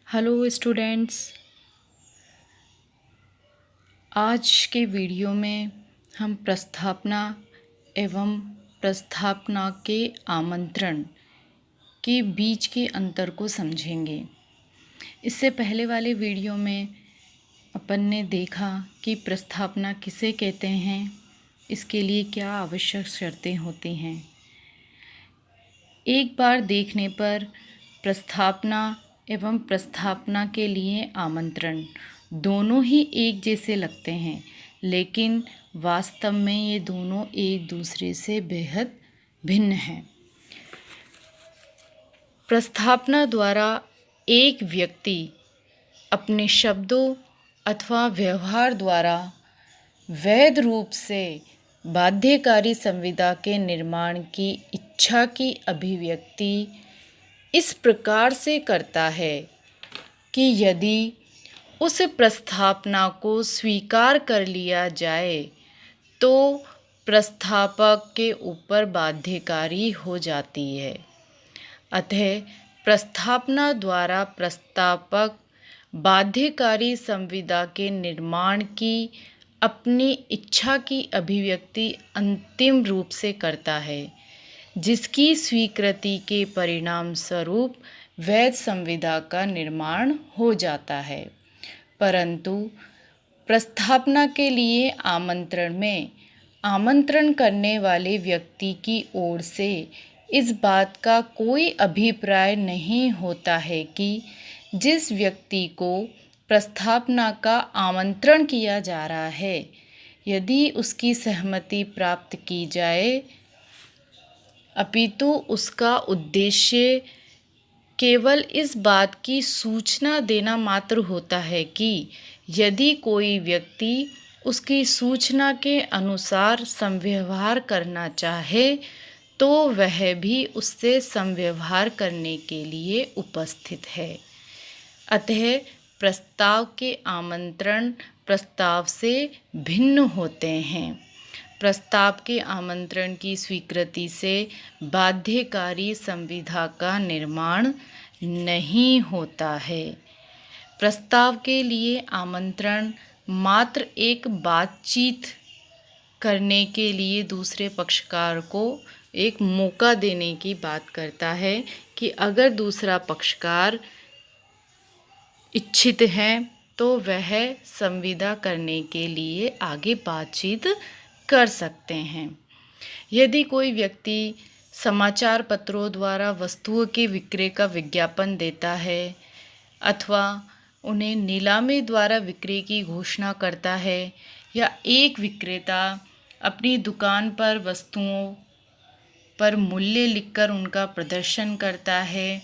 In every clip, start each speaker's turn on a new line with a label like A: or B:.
A: Hello students, आज के video में हम प्रस्थापना एवं प्रस्थापना के आमंत्रण के बीच के अंतर को समझेंगे। इससे पहले वाले वीडियो में अपन ने देखा कि प्रस्थापना किसे कहते हैं, इसके लिए क्या आवश्यक शर्तें होती हैं। एक बार देखने पर प्रस्थापना एवं प्रस्थापना के लिए आमंत्रण दोनों ही एक जैसे लगते हैं, लेकिन वास्तव में ये दोनों एक दूसरे से बेहद भिन्न हैं। प्रस्थापना द्वारा एक व्यक्ति अपने शब्दों अथवा व्यवहार द्वारा वैध रूप से बाध्यकारी संविदा के निर्माण की इच्छा की अभिव्यक्ति इस प्रकार से करता है कि यदि उस प्रस्थापना को स्वीकार कर लिया जाए तो प्रस्थापक के ऊपर बाध्यकारी हो जाती है। अतः प्रस्थापना द्वारा प्रस्तावक बाध्यकारी संविदा के निर्माण की अपनी इच्छा की अभिव्यक्ति अंतिम रूप से करता है, जिसकी स्वीकृति के परिणाम स्वरूप वैध संविदा का निर्माण हो जाता है। परंतु प्रस्थापना के लिए आमंत्रण में आमंत्रण करने वाले व्यक्ति की ओर से इस बात का कोई अभिप्राय नहीं होता है कि जिस व्यक्ति को प्रस्थापना का आमंत्रण किया जा रहा है, यदि उसकी सहमति प्राप्त की जाए, अपितु उसका उद्देश्य केवल इस बात की सूचना देना मात्र होता है कि यदि कोई व्यक्ति उसकी सूचना के अनुसार संव्यवहार करना चाहे तो वह भी उससे संव्यवहार करने के लिए उपस्थित है। अतः प्रस्ताव के आमंत्रण प्रस्ताव से भिन्न होते हैं। प्रस्ताव के आमंत्रण की स्वीकृति से बाध्यकारी संविदा का निर्माण नहीं होता है। प्रस्ताव के लिए आमंत्रण मात्र एक बातचीत करने के लिए दूसरे पक्षकार को एक मौका देने की बात करता है कि अगर दूसरा पक्षकार इच्छित है तो वह संविदा करने के लिए आगे बातचीत कर सकते हैं। यदि कोई व्यक्ति समाचार पत्रों द्वारा वस्तुओं के विक्रय का विज्ञापन देता है अथवा उन्हें नीलामी द्वारा विक्रय की घोषणा करता है, या एक विक्रेता अपनी दुकान पर वस्तुओं पर मूल्य लिखकर उनका प्रदर्शन करता है,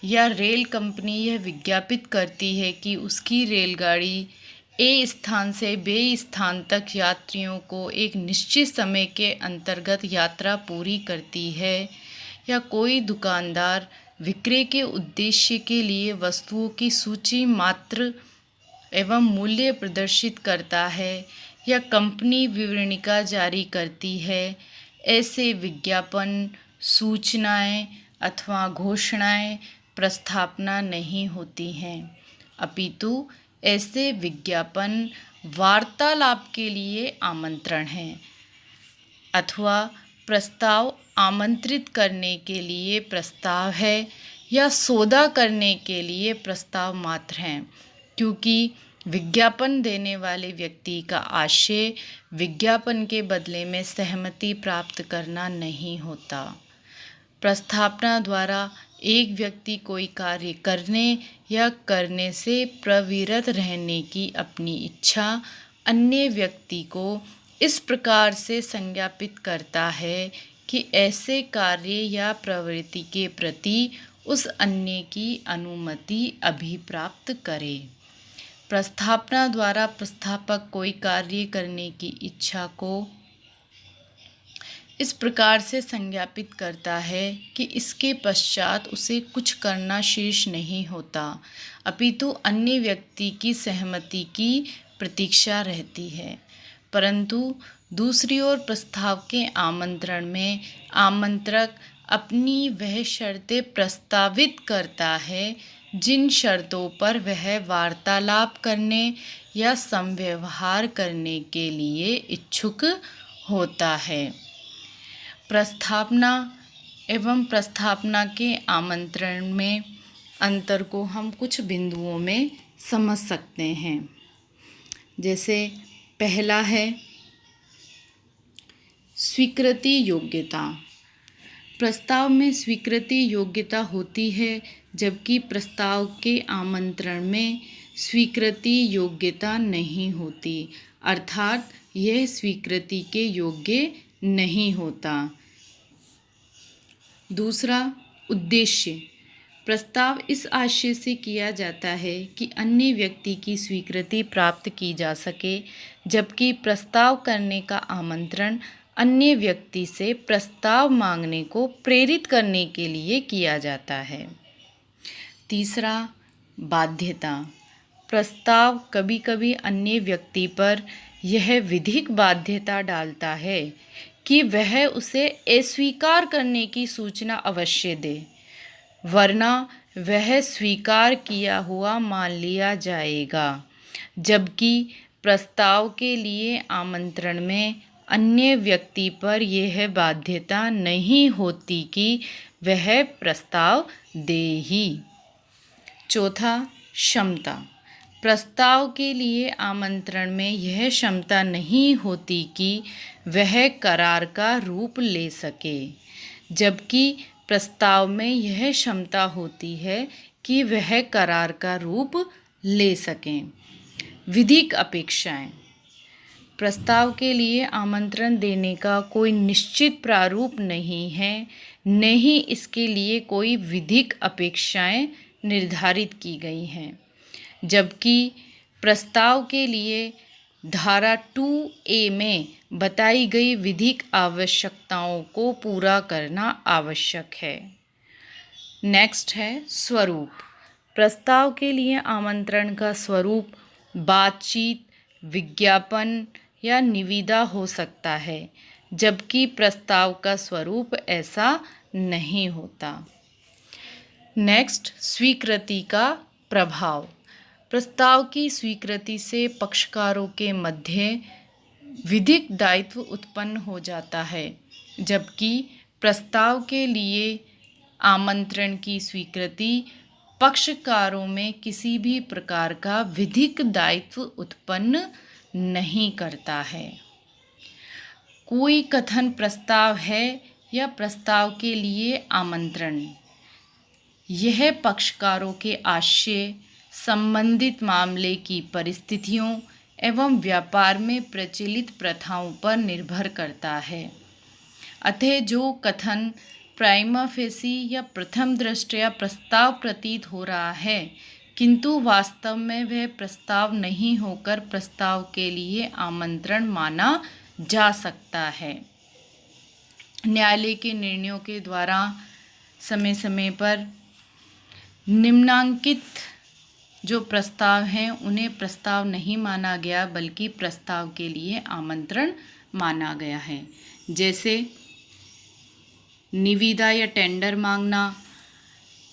A: या रेल कंपनी यह विज्ञापित करती है कि उसकी रेलगाड़ी ए स्थान से बी स्थान तक यात्रियों को एक निश्चित समय के अंतर्गत यात्रा पूरी करती है, या कोई दुकानदार विक्रय के उद्देश्य के लिए वस्तुओं की सूची मात्र एवं मूल्य प्रदर्शित करता है, या कंपनी विवरणिका जारी करती है, ऐसे विज्ञापन, सूचनाएं अथवा घोषणाएं प्रस्थापना नहीं होती हैं, अपितु ऐसे विज्ञापन वार्तालाप के लिए आमंत्रण हैं अथवा प्रस्ताव आमंत्रित करने के लिए प्रस्ताव है, या सौदा करने के लिए प्रस्ताव मात्र हैं, क्योंकि विज्ञापन देने वाले व्यक्ति का आशय विज्ञापन के बदले में सहमति प्राप्त करना नहीं होता। प्रस्थापना द्वारा एक व्यक्ति कोई कार्य करने या करने से प्रवृत्त रहने की अपनी इच्छा अन्य व्यक्ति को इस प्रकार से संज्ञापित करता है कि ऐसे कार्य या प्रवृत्ति के प्रति उस अन्य की अनुमति अभिप्राप्त करे। प्रस्थापना द्वारा प्रस्थापक कोई कार्य करने की इच्छा को इस प्रकार से संज्ञापित करता है कि इसके पश्चात उसे कुछ करना शेष नहीं होता, अपितु अन्य व्यक्ति की सहमति की प्रतीक्षा रहती है। परंतु दूसरी ओर प्रस्ताव के आमंत्रण में आमंत्रक अपनी वह शर्तें प्रस्तावित करता है जिन शर्तों पर वह वार्तालाप करने या संव्यवहार करने के लिए इच्छुक होता है। प्रस्तावना एवं प्रस्तावना के आमंत्रण में अंतर को हम कुछ बिंदुओं में समझ सकते हैं। जैसे पहला है स्वीकृति योग्यता। प्रस्ताव में स्वीकृति योग्यता होती है, जबकि प्रस्ताव के आमंत्रण में स्वीकृति योग्यता नहीं होती, अर्थात यह स्वीकृति के योग्य नहीं होता। दूसरा, उद्देश्य। प्रस्ताव इस आशय से किया जाता है कि अन्य व्यक्ति की स्वीकृति प्राप्त की जा सके, जबकि प्रस्ताव करने का आमंत्रण अन्य व्यक्ति से प्रस्ताव मांगने को प्रेरित करने के लिए किया जाता है। तीसरा, बाध्यता। प्रस्ताव कभी कभी अन्य व्यक्ति पर यह विधिक बाध्यता डालता है कि वह उसे अस्वीकार करने की सूचना अवश्य दे, वरना वह स्वीकार किया हुआ मान लिया जाएगा। जबकि प्रस्ताव के लिए आमंत्रण में अन्य व्यक्ति पर यह बाध्यता नहीं होती कि वह प्रस्ताव दे ही। चौथा, क्षमता। प्रस्ताव के लिए आमंत्रण में यह क्षमता नहीं होती कि वह करार का रूप ले सके, जबकि प्रस्ताव में यह क्षमता होती है कि वह करार का रूप ले सकें। विधिक अपेक्षाएं। प्रस्ताव के लिए आमंत्रण देने का कोई निश्चित प्रारूप नहीं है, न ही इसके लिए कोई विधिक अपेक्षाएं निर्धारित की गई हैं, जबकि प्रस्ताव के लिए धारा 2A में बताई गई विधिक आवश्यकताओं को पूरा करना आवश्यक है। नेक्स्ट है स्वरूप। प्रस्ताव के लिए आमंत्रण का स्वरूप बातचीत, विज्ञापन या निविदा हो सकता है, जबकि प्रस्ताव का स्वरूप ऐसा नहीं होता। नेक्स्ट, स्वीकृति का प्रभाव। प्रस्ताव की स्वीकृति से पक्षकारों के मध्य विधिक दायित्व उत्पन्न हो जाता है, जबकि प्रस्ताव के लिए आमंत्रण की स्वीकृति पक्षकारों में किसी भी प्रकार का विधिक दायित्व उत्पन्न नहीं करता है। कोई कथन प्रस्ताव है या प्रस्ताव के लिए आमंत्रण, यह पक्षकारों के आशय, संबंधित मामले की परिस्थितियों एवं व्यापार में प्रचलित प्रथाओं पर निर्भर करता है। अतः जो कथन प्राइमा फेसी या प्रथम दृष्टया प्रस्ताव प्रतीत हो रहा है, किंतु वास्तव में वह प्रस्ताव नहीं होकर प्रस्ताव के लिए आमंत्रण माना जा सकता है। न्यायालय के निर्णयों के द्वारा समय समय पर निम्नांकित जो प्रस्ताव हैं उन्हें प्रस्ताव नहीं माना गया, बल्कि प्रस्ताव के लिए आमंत्रण माना गया है। जैसे निविदा या टेंडर मांगना,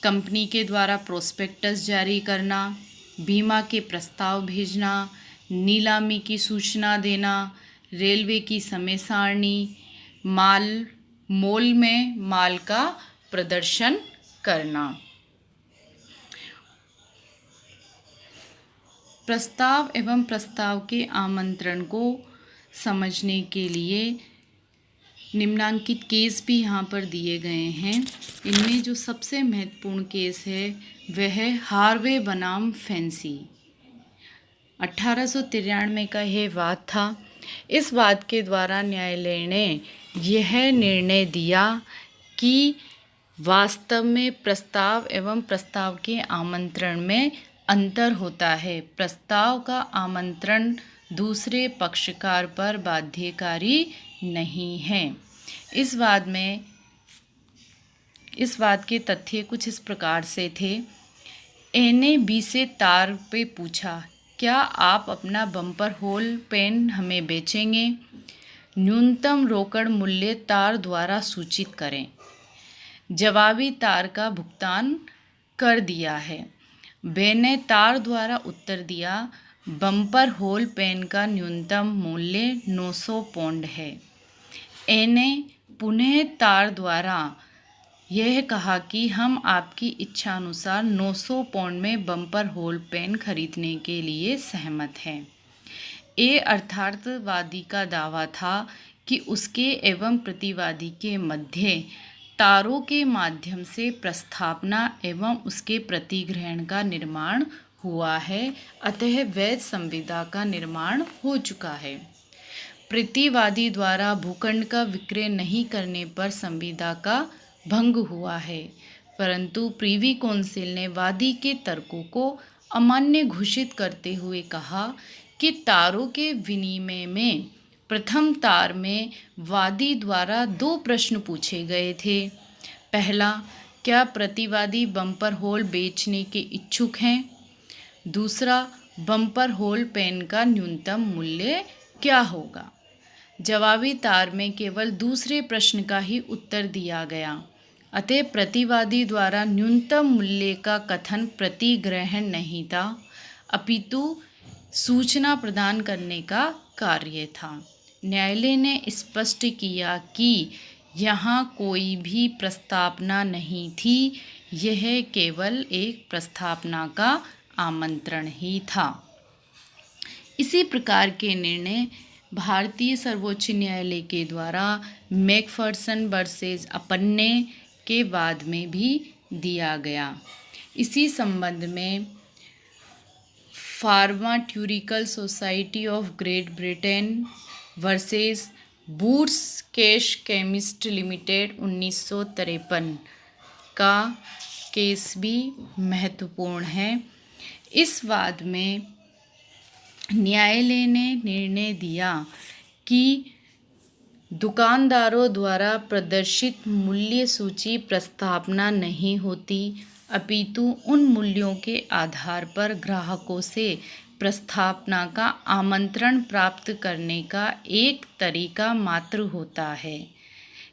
A: कंपनी के द्वारा प्रोस्पेक्टस जारी करना, बीमा के प्रस्ताव भेजना, नीलामी की सूचना देना, रेलवे की समय सारणी, मॉल में माल का प्रदर्शन करना। प्रस्ताव एवं प्रस्ताव के आमंत्रण को समझने के लिए निम्नांकित केस भी यहाँ पर दिए गए हैं। इनमें जो सबसे महत्वपूर्ण केस है वह है हार्वे बनाम फैंसी। 1893 का यह वाद था। इस वाद के द्वारा न्यायालय ने यह निर्णय दिया कि वास्तव में प्रस्ताव एवं प्रस्ताव के आमंत्रण में अंतर होता है। प्रस्ताव का आमंत्रण दूसरे पक्षकार पर बाध्यकारी नहीं है। इस वाद के तथ्य कुछ इस प्रकार से थे। ए ने बी से तार पे पूछा, क्या आप अपना बम्पर होल पेन हमें बेचेंगे? न्यूनतम रोकड़ मूल्य तार द्वारा सूचित करें। जवाबी तार का भुगतान कर दिया है। बे ने तार द्वारा उत्तर दिया, बम्पर होल पेन का न्यूनतम मूल्य 900 पौंड है। ए ने पुनः तार द्वारा यह कहा कि हम आपकी इच्छा अनुसार 900 पौंड में बम्पर होल पेन खरीदने के लिए सहमत हैं। ए अर्थार्थवादी का दावा था कि उसके एवं प्रतिवादी के मध्य तारों के माध्यम से प्रस्थापना एवं उसके प्रतिग्रहण का निर्माण हुआ है, अतः वैध संविदा का निर्माण हो चुका है। प्रतिवादी द्वारा भूखंड का विक्रय नहीं करने पर संविदा का भंग हुआ है, परंतु प्रीवी काउंसिल ने वादी के तर्कों को अमान्य घोषित करते हुए कहा कि तारों के विनिमय में प्रथम तार में वादी द्वारा 2 प्रश्न पूछे गए थे। पहला, क्या प्रतिवादी बम्पर होल बेचने के इच्छुक हैं? दूसरा, बम्पर होल पेन का न्यूनतम मूल्य क्या होगा? जवाबी तार में केवल दूसरे प्रश्न का ही उत्तर दिया गया, अतः प्रतिवादी द्वारा न्यूनतम मूल्य का कथन प्रतिग्रहण नहीं था, अपितु सूचना प्रदान करने का कार्य था। न्यायालय ने स्पष्ट किया कि यहाँ कोई भी प्रस्तावना नहीं थी, यह केवल एक प्रस्तावना का आमंत्रण ही था। इसी प्रकार के निर्णय भारतीय सर्वोच्च न्यायालय के द्वारा मैकफर्सन वर्सेस अपन्ने के बाद में भी दिया गया। इसी संबंध में pharmaceutical society of great Britain versus boots cash chemist limited 1953 का केस भी महत्वपूर्ण है। इस वाद में न्यायालय ने निर्णय दिया कि दुकानदारों द्वारा प्रदर्शित मूल्य सूची प्रस्तावना नहीं होती, अपितु उन मूल्यों के आधार पर ग्राहकों से प्रस्तावना का आमंत्रण प्राप्त करने का एक तरीका मात्र होता है।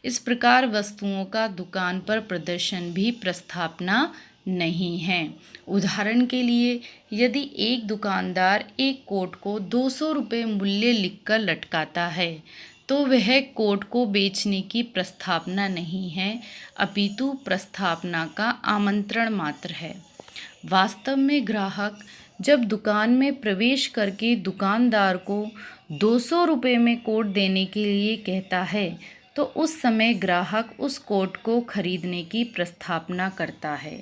A: इस प्रकार वस्तुओं का दुकान पर प्रदर्शन भी प्रस्तावना नहीं है। उदाहरण के लिए, यदि एक दुकानदार एक कोट को 200 रुपये मूल्य लिखकर लटकाता है, तो वह कोट को बेचने की प्रस्तावना नहीं है, अपितु प्रस्तावना का आमंत्रण मात्र है। वास्तव में ग्राहक जब दुकान में प्रवेश करके दुकानदार को 200 रुपये में कोट देने के लिए कहता है, तो उस समय ग्राहक उस कोट को खरीदने की प्रस्तावना करता है।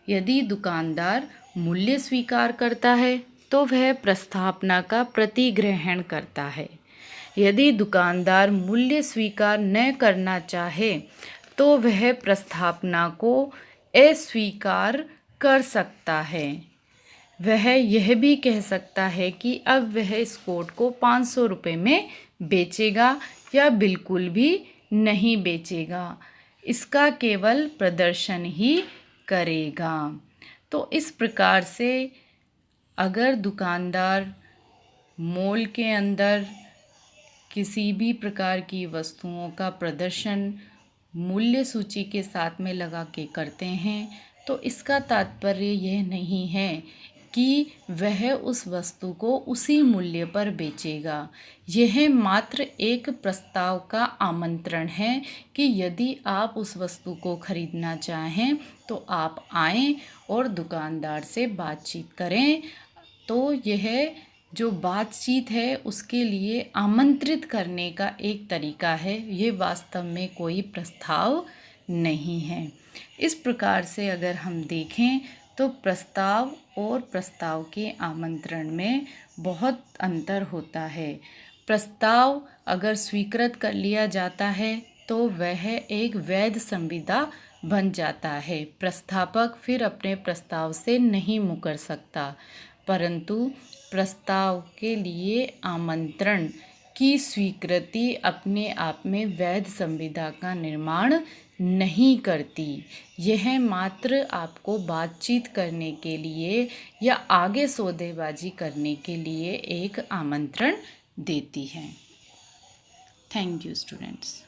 A: यदि दुकानदार मूल्य स्वीकार करता है, तो वह प्रस्तावना का प्रतिग्रहण करता है। यदि दुकानदार मूल्य स्वीकार न करना चाहे, तो वह प्रस्तावना को अस्वीकार कर सकता है। वह यह भी कह सकता है कि अब वह इस कोट को 500 रुपये में बेचेगा या बिल्कुल भी नहीं बेचेगा, इसका केवल प्रदर्शन ही करेगा। तो इस प्रकार से अगर दुकानदार मॉल के अंदर किसी भी प्रकार की वस्तुओं का प्रदर्शन मूल्य सूची के साथ में लगा के करते हैं, तो इसका तात्पर्य यह नहीं है कि वह उस वस्तु को उसी मूल्य पर बेचेगा। यह मात्र एक प्रस्ताव का आमंत्रण है कि यदि आप उस वस्तु को खरीदना चाहें, तो आप आएं और दुकानदार से बातचीत करें। तो यह जो बातचीत है उसके लिए आमंत्रित करने का एक तरीका है, ये वास्तव में कोई प्रस्ताव नहीं है। इस प्रकार से अगर हम देखें तो प्रस्ताव और प्रस्ताव के आमंत्रण में बहुत अंतर होता है। प्रस्ताव अगर स्वीकृत कर लिया जाता है तो वह एक वैध संविदा बन जाता है। प्रस्तावक फिर अपने प्रस्ताव से नहीं मुकर सकता, परंतु प्रस्ताव के लिए आमंत्रण की स्वीकृति अपने आप में वैध संविदा का निर्माण नहीं करती। यह मात्र आपको बातचीत करने के लिए या आगे सौदेबाजी करने के लिए एक आमंत्रण देती है। Thank you students.